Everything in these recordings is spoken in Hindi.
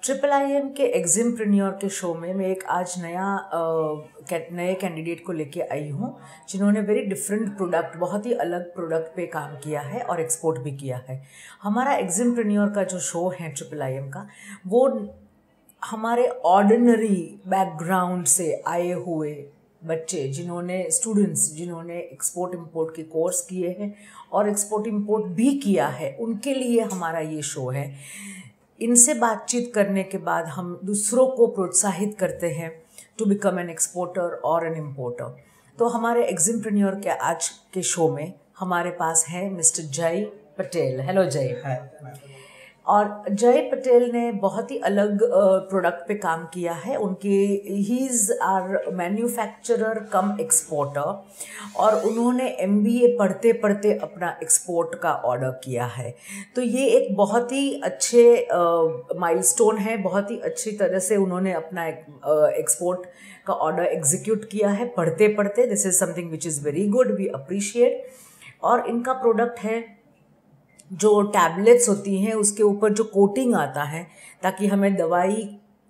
ट्रिपल IIM के एग्जिमप्रेन्योर के शो में मैं एक आज नए कैंडिडेट को लेके आई हूँ जिन्होंने वेरी डिफरेंट प्रोडक्ट, बहुत ही अलग प्रोडक्ट पे काम किया है और एक्सपोर्ट भी किया है। हमारा एग्जिमप्रेन्योर का जो शो है ट्रिपल IIM का, वो हमारे ऑर्डिनरी बैकग्राउंड से आए हुए बच्चे स्टूडेंट्स जिन्होंने एक्सपोर्ट इंपोर्ट के कोर्स किए हैं और एक्सपोर्ट इंपोर्ट भी किया है, उनके लिए हमारा ये शो है। इनसे बातचीत करने के बाद हम दूसरों को प्रोत्साहित करते हैं टू बिकम एन एक्सपोर्टर और एन इम्पोर्टर। तो हमारे एग्जिमप्रेन्योर के आज के शो में हमारे पास है मिस्टर जय पटेल। हेलो जय। और जय पटेल ने बहुत ही अलग प्रोडक्ट पे काम किया है। He is our manufacturer cum exporter और उन्होंने MBA पढ़ते पढ़ते अपना एक्सपोर्ट का ऑर्डर किया है। तो ये एक बहुत ही अच्छे माइलस्टोन है, बहुत ही अच्छी तरह से उन्होंने अपना एक्सपोर्ट का ऑर्डर एग्जीक्यूट किया है पढ़ते पढ़ते। This is something which is very good, we appreciate. और इनका प्रोडक्ट है जो टैबलेट्स होती हैं उसके ऊपर जो कोटिंग आता है ताकि हमें दवाई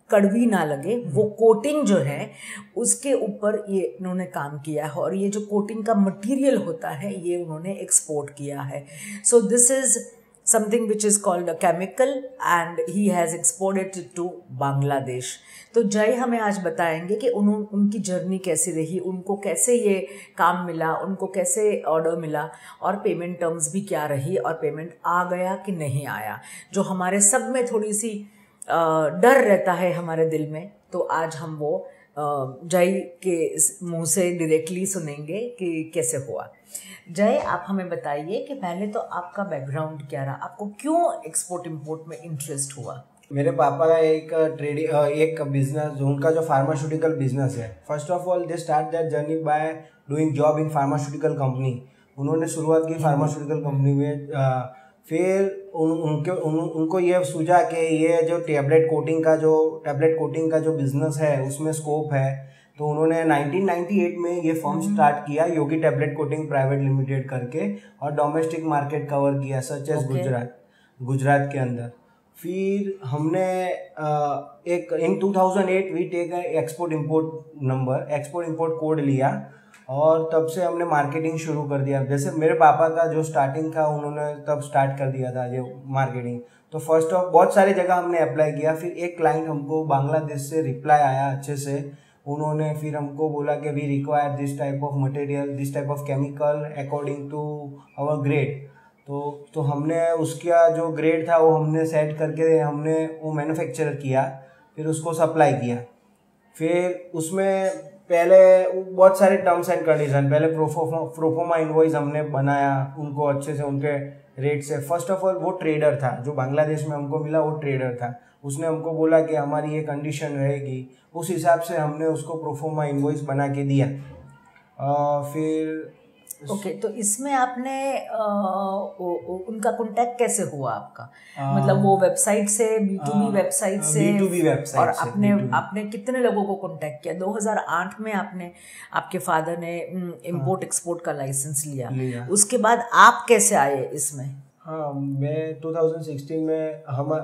कड़वी ना लगे, वो कोटिंग जो है उसके ऊपर ये इन्होंने काम किया है और ये जो कोटिंग का मटेरियल होता है ये उन्होंने एक्सपोर्ट किया है। So this is something which is called a chemical and he has exported it to Bangladesh. तो जय हमें आज बताएंगे कि उनकी जर्नी कैसी रही, उनको कैसे ये काम मिला, उनको कैसे ऑर्डर मिला और पेमेंट टर्म्स भी क्या रही और पेमेंट आ गया कि नहीं आया, जो हमारे सब में थोड़ी सी डर रहता है हमारे दिल में। तो आज हम वो जय के मुंह से डायरेक्टली सुनेंगे कि कैसे हुआ। जय, आप हमें बताइए कि पहले तो आपका बैकग्राउंड क्या रहा, आपको क्यों एक्सपोर्ट इंपोर्ट में इंटरेस्ट हुआ? मेरे पापा का एक बिजनेस, उनका जो फार्मास्यूटिकल बिजनेस है। First of all they start that journey by doing job in pharmaceutical company. उन्होंने शुरुआत की फार्मास्यूटिकल कंपनी में। फिर उनको ये सूझा कि ये जो टैबलेट कोटिंग का जो बिजनेस है उसमें स्कोप है। तो उन्होंने 1998 में ये फर्म स्टार्ट किया, योगी टैबलेट कोटिंग प्राइवेट लिमिटेड करके, और डोमेस्टिक मार्केट कवर किया सच एज गुजरात के अंदर। फिर हमने in 2008 we take export import code लिया और तब से हमने मार्केटिंग शुरू कर दिया। जैसे मेरे पापा का जो स्टार्टिंग था उन्होंने तब स्टार्ट कर दिया था ये मार्केटिंग। तो फर्स्ट ऑफ बहुत सारी जगह हमने अप्लाई किया। फिर एक क्लाइंट हमको बांग्लादेश से रिप्लाई आया अच्छे से। उन्होंने फिर हमको बोला कि we require this type of material, this type of chemical according to our grade. तो हमने उसका जो ग्रेड था वो हमने सेट करके हमने वो मैन्युफैक्चर किया, फिर उसको सप्लाई किया। फिर उसमें पहले बहुत सारे टर्म्स एंड कंडीशन, पहले प्रोफोमा इनवॉइस हमने बनाया उनको अच्छे से उनके रेट से। फर्स्ट ऑफ ऑल वो ट्रेडर था जो बांग्लादेश में हमको मिला, वो ट्रेडर था। उसने हमको बोला कि हमारी ये कंडीशन रहेगी, उस हिसाब से हमने उसको प्रोफोमा इनवॉइस बना के दिया। फिर ओके, तो इसमें आपने उनका कांटेक्ट कैसे हुआ आपका? मतलब वो वेबसाइट से, B2B वेबसाइट से? और आपने कितने लोगों को कांटेक्ट किया? 2008 में आपके फादर ने इंपोर्ट एक्सपोर्ट का लाइसेंस लिया। उसके बाद आप कैसे आए इसमें? हाँ, मैं 2016 में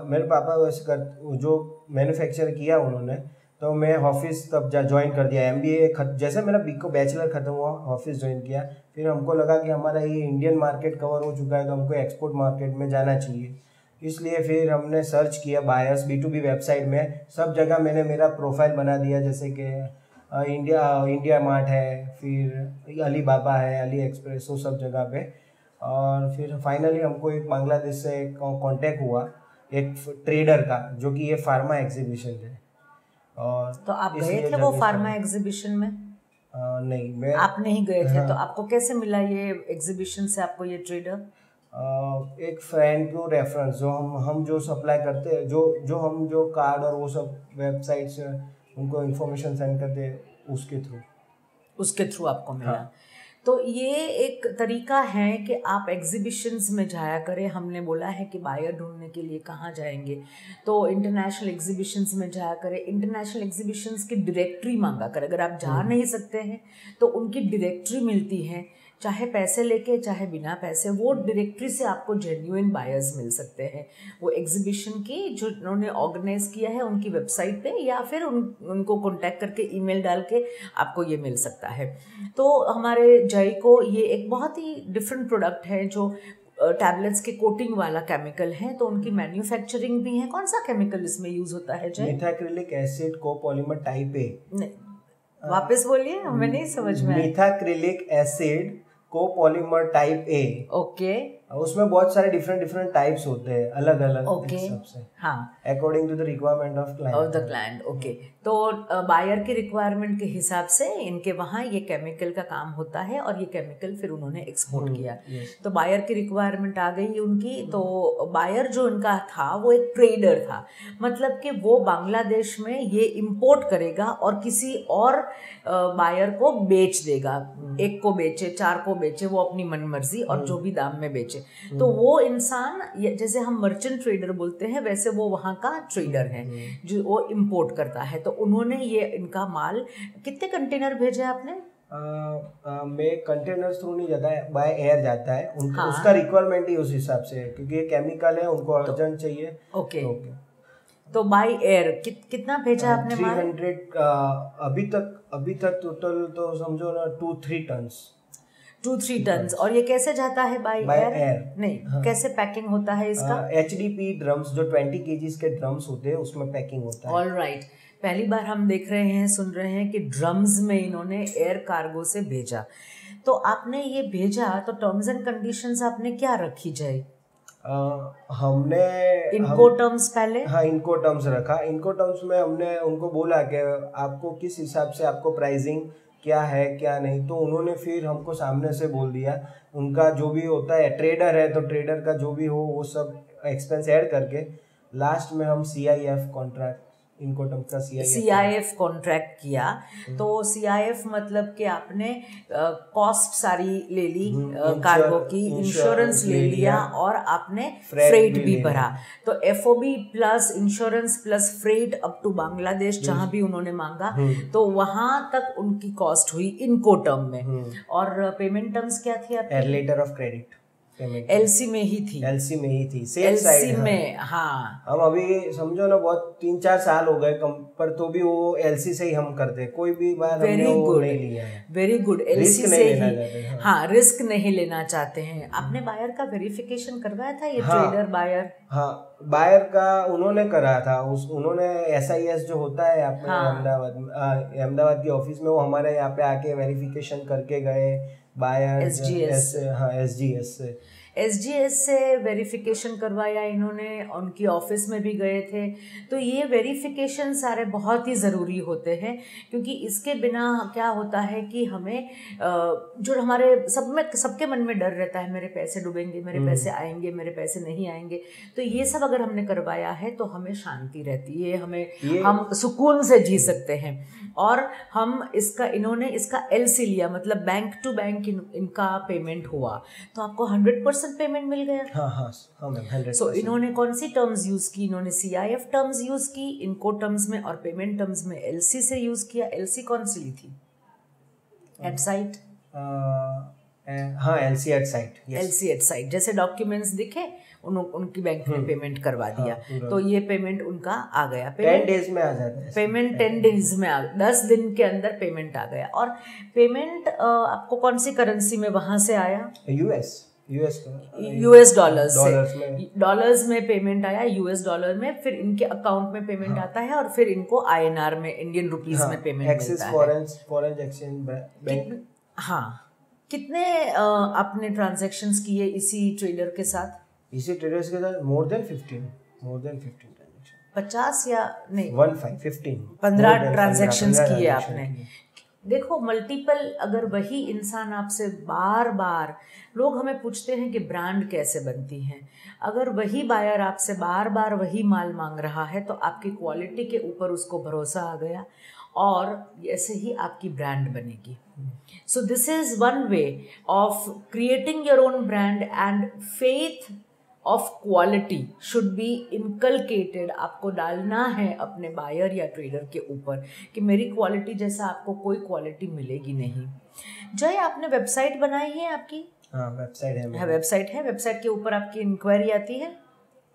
मेरे पापा वैसे जो मैन्युफैक्चर किया उन्होंने, तो मैं ऑफिस तब ज्वाइन कर दिया। MBA जैसे मेरा बैचलर ख़त्म हुआ, ऑफिस ज्वाइन किया। फिर हमको लगा कि हमारा ये इंडियन मार्केट कवर हो चुका है तो हमको एक्सपोर्ट मार्केट में जाना चाहिए। इसलिए फिर हमने सर्च किया बायर्स B2B वेबसाइट में, सब जगह मैंने मेरा प्रोफाइल बना दिया। जैसे कि इंडिया मार्ट है, फिर अली बाबा है, अली एक्सप्रेस, वो सब जगह पे। और फिर फाइनली हमको एक बांग्लादेश से कांटेक्ट हुआ, एक ट्रेडर का, जो कि ये फार्मा एग्जीबिशन है। और तो आप गए थे वो फार्मा एग्जीबिशन में? नहीं, आप नहीं गए थे। तो आपको कैसे मिला ये एग्जीबिशन से आपको ये ट्रेडर? एक फ्रेंड को रेफरेंस, जो हम जो सप्लाई करते हैं, जो कार्ड और वो सब वेबसाइट से उनको इन्फॉर्मेशन सेंड करते हैं, उसके थ्रू आपको मिला। हाँ। तो ये एक तरीका है कि आप एग्जीबिशंस में जाया करें। हमने बोला है कि बायर ढूंढने के लिए कहाँ जाएंगे, तो इंटरनेशनल एग्जीबिशंस में जाया करें। इंटरनेशनल एग्जीबिशंस की डायरेक्टरी मांगा करें। अगर आप जा नहीं सकते हैं तो उनकी डायरेक्टरी मिलती है चाहे पैसे लेके चाहे बिना पैसे, वो डायरेक्टरी से आपको जेन्युइन बायर्स मिल सकते हैं। वो एग्जीबिशन की जो उन्होंने ऑर्गेनाइज किया है उनकी वेबसाइट पे, या फिर उनको कॉन्टैक्ट करके ईमेल डाल के आपको ये मिल सकता है। तो हमारे जय को ये एक बहुत ही डिफरेंट प्रोडक्ट है जो टैबलेट्स के कोटिंग वाला केमिकल है, तो उनकी मैन्युफैक्चरिंग भी है। कौन सा केमिकल इसमें यूज होता है Jai? Methacrylic acid copolymer type A. नहीं, वापस बोलिए, हमें नहीं समझ में। Methacrylic acid copolymer type A. Okay, उसमें बहुत सारे डिफरेंट टाइप्स होते हैं, अलग अलग सबसे, हाँ, according to the requirement of client. Okay, तो बायर के रिक्वायरमेंट के हिसाब से इनके वहाँ ये केमिकल का काम होता है, और ये केमिकल फिर उन्होंने एक्सपोर्ट किया। तो बायर की रिक्वायरमेंट आ गई उनकी, तो बायर जो उनका था वो एक ट्रेडर था, मतलब कि वो बांग्लादेश में ये इंपोर्ट करेगा और किसी और बायर को बेच देगा। एक को बेचे, चार को बेचे, वो अपनी मनमर्जी और जो भी दाम में बेचे। तो वो इंसान, जैसे हम मर्चेंट ट्रेडर बोलते हैं, वैसे वो वहाँ का ट्रेडर है जो वो इंपोर्ट करता है। तो उन्होंने ये इनका माल, कितने कंटेनर भेजे आपने? में कंटेनर थ्रू नहीं जाता है, बाय एयर जाता है। हाँ। उसका रिक्वायरमेंट ही उस हिसाब से है, क्योंकि ये केमिकल है, उनको अर्जेंट चाहिए। ओके, तो बाय एयर कितना भेजा आपने? 300 अभी तक टोटल तो समझो ना 2-3 टन्स। 2-3 टन्स। और ये कैसे जाता है बाय एयर? नहीं, हाँ। कैसे पैकिंग होता है इसका? HDP ड्रम्स, जो 20 kgs के ड्रम्स होते हैं, उसमें पैकिंग होता है। ऑल राइट, पहली बार हम देख रहे हैं, सुन रहे हैं कि ड्रम्स में इन्होंने एयर कार्गो से भेजा। तो आपने ये भेजा, तो टर्म्स एंड कंडीशंस आपने क्या रखी जाए? हमने इनको टर्म्स पहले, हाँ, इनको टर्म्स रखा। इनको टर्म्स में हमने उनको बोला कि आपको किस हिसाब से आपको प्राइसिंग क्या है क्या नहीं, तो उन्होंने फिर हमको सामने से बोल दिया। उनका जो भी होता है, ट्रेडर है तो ट्रेडर का जो भी हो वो सब एक्सपेंस ऐड करके लास्ट में हम CIF कॉन्ट्रैक्ट, इनको टर्म्स का CIF कॉन्ट्रैक्ट किया। तो CIF मतलब कि आपने कॉस्ट सारी ले ली, कार्गो की इंश्योरेंस ले लिया, और आपने फ्रेट भी भरा। तो FOB plus insurance plus freight up to Bangladesh, जहाँ भी उन्होंने मांगा, तो वहां तक उनकी कॉस्ट हुई इनको टर्म में। और पेमेंट टर्म्स क्या थी आपकी? लेटर ऑफ क्रेडिट LC में ही थी। सेल साइड में, हाँ। हम अभी समझो ना, बहुत 3-4 साल हो गए पर तो भी वो LC से ही हम करते, कोई भी बार हमने वो नहीं लिया है। वेरी गुड, LC से ही, हाँ, रिस्क नहीं लेना चाहते हैं। आपने बायर का वेरिफिकेशन करवाया था? ये ट्रेडर बायर, हाँ, बायर का उन्होंने करा था। उन्होंने SIS जो होता है अपने अहमदाबाद की ऑफिस में, वो हमारे यहाँ पे आके वेरिफिकेशन करके गए। बायर SGS से वेरिफिकेशन करवाया इन्होंने, उनकी ऑफिस में भी गए थे। तो ये वेरिफिकेशन सारे बहुत ही ज़रूरी होते हैं, क्योंकि इसके बिना क्या होता है कि हमें जो हमारे सबके मन में डर रहता है, मेरे पैसे डूबेंगे, मेरे पैसे आएंगे, मेरे पैसे नहीं आएंगे। तो ये सब अगर हमने करवाया है तो हमें शांति रहती है, हम सुकून से जी सकते हैं। और हम इन्होंने इसका LC लिया, मतलब बैंक टू बैंक इनका पेमेंट हुआ, तो आपको 100% पेमेंट मिल गया। हाँ, 100%। सो इन्होंने कौन सी टर्म्स यूज की? इन्होंने CIF टर्म्स यूज की इनको टर्म्स में, और पेमेंट टर्म्स में LC से यूज किया। LC कौन सी ली थी? एट साइट, हाँ, LC at sight, LC at sight. जैसे डॉक्यूमेंट्स दिखे, उनकी बैंक में पेमेंट करवा दिया। तो ये पेमेंट उनका आ गया। 10 डेज में आ जाता है पेमेंट, 10 डेज में 10 दिन के अंदर पेमेंट आ गया। और पेमेंट आपको कौन सी करेंसी में वहां से आया? US डॉलर्स में पेमेंट आया, US डॉलर में। फिर इनके अकाउंट में पेमेंट आता है, और फिर इनको INR में, इंडियन रुपीस में पेमेंट मिलता है। Foreign exchange bank. हाँ, कितने आपने ट्रांजैक्शंस किए इसी ट्रेडर के साथ? मोर देन 15 50 या नहीं, 15 ट्रांजैक्शंस किए आपने। देखो, मल्टीपल, अगर वही इंसान आपसे बार बार, लोग हमें पूछते हैं कि ब्रांड कैसे बनती हैं, अगर वही बायर आपसे बार बार वही माल मांग रहा है, तो आपकी क्वालिटी के ऊपर उसको भरोसा आ गया, और ऐसे ही आपकी ब्रांड बनेगी। सो this is one way of creating your own brand, and faith of quality should be inculcated, आपको डालना है अपने बायर या ट्रेडर के ऊपर कि मेरी क्वालिटी जैसा आपको कोई क्वालिटी मिलेगी नहीं। जय, आपने वेबसाइट बनाई है आपकी? हाँ, वेबसाइट है। वेबसाइट के ऊपर आपकी इंक्वायरी आती है?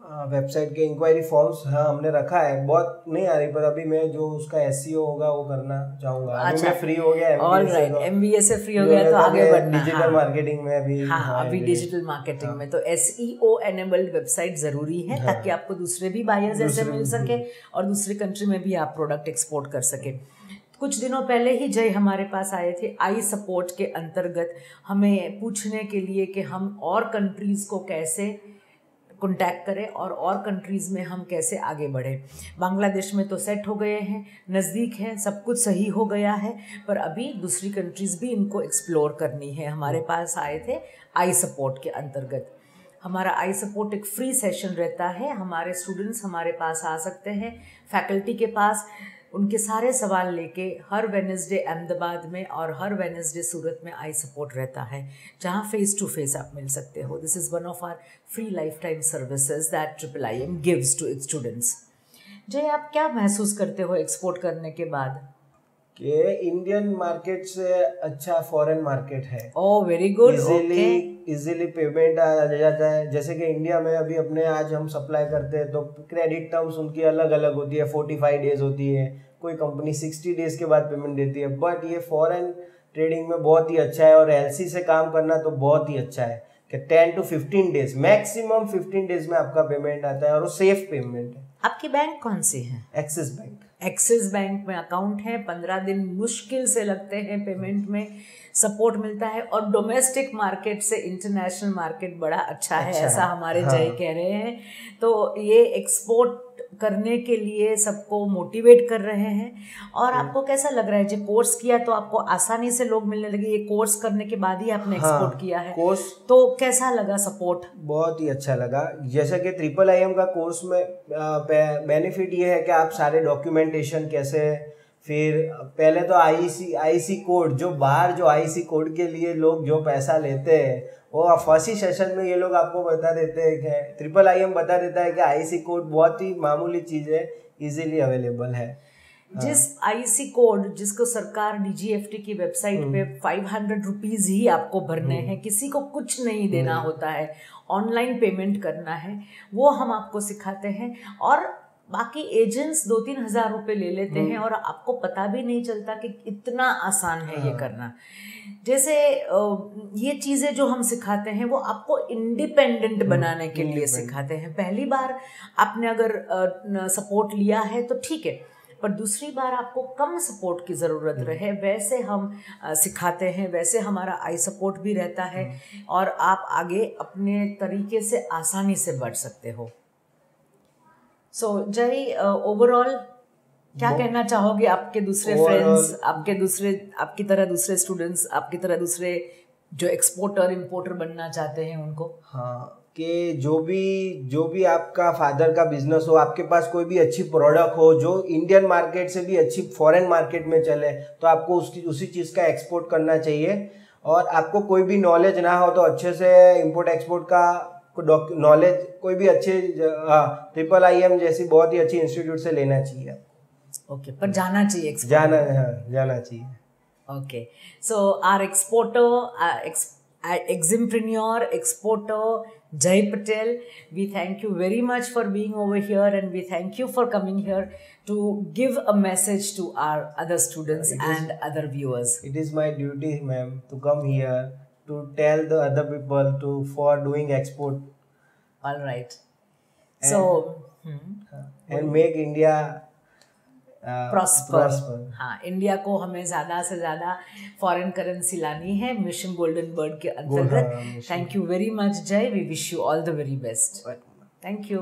वेबसाइट के इंक्वायरी फॉर्म्स हमने रखा है, बहुत नहीं आ रही, पर अभी मैं जो उसका एसईओ होगा वो करना चाहूंगा। अभी मैं फ्री हो गया MBA से फ्री हो गया तो आगे बढ़ना डिजिटल मार्केटिंग में अभी। अभी डिजिटल मार्केटिंग में तो SEO एनेबल्ड वेबसाइट जरूरी है ताकि आपको दूसरे भी बायर्स ऐसे मिल सके और दूसरी कंट्री में भी आप प्रोडक्ट एक्सपोर्ट कर सके। कुछ दिनों पहले ही जय हमारे पास आए थे आई सपोर्ट के अंतर्गत हमें पूछने के लिए कि हम और कंट्रीज़ को कैसे कॉन्टैक्ट करें और कंट्रीज़ में हम कैसे आगे बढ़ें। बांग्लादेश में तो सेट हो गए हैं, नज़दीक हैं, सब कुछ सही हो गया है, पर अभी दूसरी कंट्रीज़ भी इनको एक्सप्लोर करनी है। हमारे पास आए थे आई सपोर्ट के अंतर्गत। हमारा आई सपोर्ट एक फ्री सेशन रहता है, हमारे स्टूडेंट्स हमारे पास आ सकते हैं फैकल्टी के पास, उनके सारे सवाल लेके। हर वेडनेसडे अहमदाबाद में और हर वेडनेसडे सूरत में आई सपोर्ट रहता है, जहाँ फेस टू फेस आप मिल सकते हो। This is one of our free lifetime services that IIIM gives to its students. Jai, आप क्या महसूस करते हो एक्सपोर्ट करने के बाद? कि इंडियन मार्केट से अच्छा फॉरेन मार्केट है। ओह, वेरी गुड। इजीली पेमेंट आ जाता है। जैसे कि इंडिया में अभी अपने आज हम सप्लाई करते हैं तो क्रेडिट टर्म्स उनकी अलग अलग होती है, 45 डेज होती है, कोई कंपनी 60 डेज के बाद पेमेंट देती है। बट ये फॉरेन ट्रेडिंग में बहुत ही अच्छा है और LC से काम करना तो बहुत ही अच्छा है कि 10 to 15 डेज, मैक्सिमम 15 डेज में आपका पेमेंट आता है और वो सेफ पेमेंट है। आपकी बैंक कौन सी है? Axis bank. एक्सिस बैंक में अकाउंट है, 15 दिन मुश्किल से लगते हैं पेमेंट में, सपोर्ट मिलता है और डोमेस्टिक मार्केट से इंटरनेशनल मार्केट बड़ा अच्छा है, ऐसा हमारे जय कह रहे हैं। तो ये एक्सपोर्ट करने के लिए सबको मोटिवेट कर रहे हैं। और आपको कैसा लग रहा है, जब कोर्स किया तो आपको आसानी से लोग मिलने लगे? ये कोर्स करने के बाद ही आपने एक्सपोर्ट किया है कोर्स, तो कैसा लगा सपोर्ट? बहुत ही अच्छा लगा। जैसा कि IIIM का कोर्स में बेनिफिट ये है कि आप सारे डॉक्यूमेंटेशन कैसे, फिर पहले तो IC कोड, जो बाहर जो IC कोड के लिए लोग जो पैसा लेते हैं वो फर्स्ट ही सेशन में ये लोग आपको बता देते हैं कि IIIM बता देता है कि IC कोड बहुत ही मामूली चीज़ है, इजीली अवेलेबल है। जिस IC कोड जिसको सरकार DGFT की वेबसाइट पे 500 रुपीज़ ही आपको भरने हैं, किसी को कुछ नहीं देना होता है, ऑनलाइन पेमेंट करना है, वो हम आपको सिखाते हैं। और बाकी एजेंट्स 2-3 हज़ार रुपये ले लेते हैं और आपको पता भी नहीं चलता कि इतना आसान है ये करना। जैसे ये चीज़ें जो हम सिखाते हैं वो आपको इंडिपेंडेंट बनाने के लिए सिखाते हैं। पहली बार आपने अगर सपोर्ट लिया है तो ठीक है, पर दूसरी बार आपको कम सपोर्ट की ज़रूरत रहे वैसे हम सिखाते हैं, वैसे हमारा आई सपोर्ट भी रहता है और आप आगे अपने तरीके से आसानी से बढ़ सकते हो। सो जय, ओवरऑल क्या कहना चाहोगे आपके दूसरे फ्रेंड्स, आपकी तरह दूसरे स्टूडेंट्स, आपकी तरह दूसरे जो एक्सपोर्टर इंपोर्टर बनना चाहते हैं उनको? हाँ, कि जो भी आपका फादर का बिजनेस हो, आपके पास कोई भी अच्छी प्रोडक्ट हो जो इंडियन मार्केट से भी अच्छी फॉरेन मार्केट में चले, तो आपको उसी चीज़ का एक्सपोर्ट करना चाहिए। और आपको कोई भी नॉलेज ना हो तो अच्छे से इंपोर्ट एक्सपोर्ट का नॉलेज कोई भी अच्छे IIIM जैसी बहुत ही अच्छी इंस्टीट्यूट से लेना चाहिए। ओके, पर जाना चाहिए, जाना चाहिए। Okay, so our exporter, Eximpreneure, exporter Jai Patel, we thank you very much for being over here and we thank you for coming here to give a message to our other students and other viewers. It is my duty, ma'am, to come here to tell the other people for doing export. All right. And make India prosper. हाँ, इंडिया को हमें ज़्यादा से ज़्यादा फॉरेन करेंसी लानी है मिशन गोल्डन बर्ड के अंतर्गत। Thank you very much Jai, we wish you all the very best. Thank you.